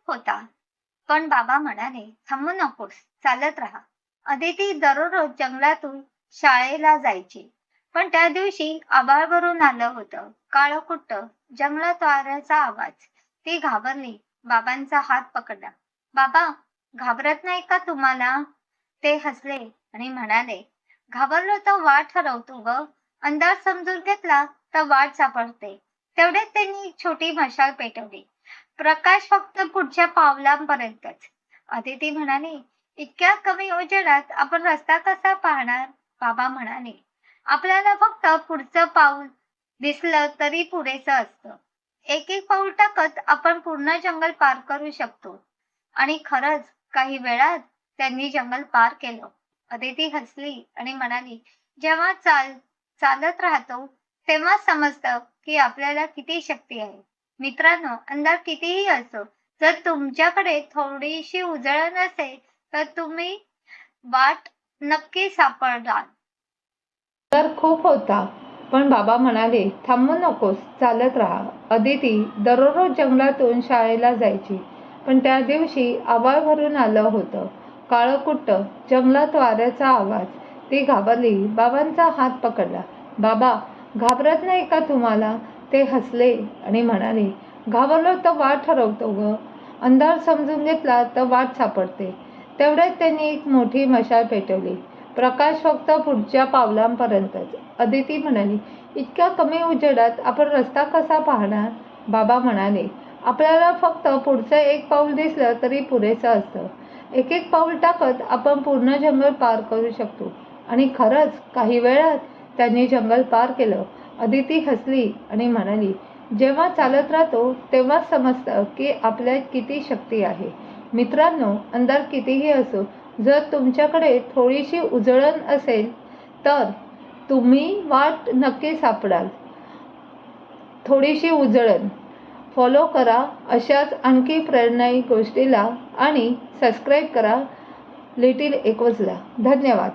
होता. पण बाबा म्हणाले, थांबू नकोस, चालत राहा. अदिती दररोज जंगलातून शाळेला जायची. पण त्या दिवशी आभाळ भरून आलं होतं. काळोकुट्ट, जंगलात वाऱ्याचा आवाज. ती घाबरली. बाबांचा हात पकडला. बाबा, घाबरत नाही का तुम्हाला? ते हसले आणि म्हणाले, घाबरलो तर वाट हरवतो ग. अंधार समजून घेतला तर वाट सापडते. तेवढ्यात त्यांनी एक छोटी मशाल पेटवली. प्रकाश फक्त पुढच्या पावलांपर्यंतच. अदिती म्हणाली, इतक्या कमी उजेडात आपण रस्ता कसा पाहणार? बाबा म्हणाले, आपल्याला फक्त पुढचं पाऊल दिसलं तरी पुरेसं असतं. एक एक पाऊल टाकत आपण पूर्ण जंगल पार करू शकतो. आणि खरंच काही वेळात त्यांनी जंगल पार केलं. अदिती हसली आणि म्हणाली, जेव्हा चालत राहतो तेव्हा समजतं की आपल्याला किती शक्ती आहे. मित्रांनो, अंधार कितीही असो, जर तुमच्याकडे थोडीशी उजळण असेल तर तुम्ही वाट नक्की सापडाल. तर खूप होता, पण बाबा म्हणाले, थांबू नकोस, चालत राहा. अदिती दररोज जंगलातून शाळेला जायची. पण त्या दिवशी आभाळ भरून आलं होतं. काळकुट्ट, जंगलात वाऱ्याचा आवाज. ती घाबरली. बाबांचा हात पकडला. बाबा, घाबरत नाही का तुम्हाला? ते हसले आणि म्हणाले, घाबरलो तर वाट ठरवतो ग. अंधार समजून घेतला तर वाट सापडते. तेवढ्यात त्यांनी एक मोठी मशाल पेटवली. प्रकाश फक्त पुढच्या पावलांपर्यंतच. अदिती म्हणाली, इतक्या कमी उजेडात आपण रस्ता कसा पाहणार? बाबा म्हणाले, आपल्याला फक्त पुढचं एक पाऊल दिसलं तरी पुरेसं असतं. एक एक पाऊल टाकत आपण पूर्ण जंगल पार करू शकतो. आणि खरंच काही वेळात त्यांनी जंगल पार केलं. अदिती हसली आणि म्हणाली, जेव्हा चालत राहतो तेव्हा समजतं की आपल्यात किती शक्ती आहे. मित्रांनो, अंधार कितीही असो, जर तुमच्याकडे थोडीशी उजळण असेल तर तुम्ही वाट नक्की सापडाल. थोडीशी उजळण फॉलो करा अशाच आणखी प्रेरणादायी गोष्टीला आणि सबस्क्राईब करा लिटिल एकोजला. धन्यवाद.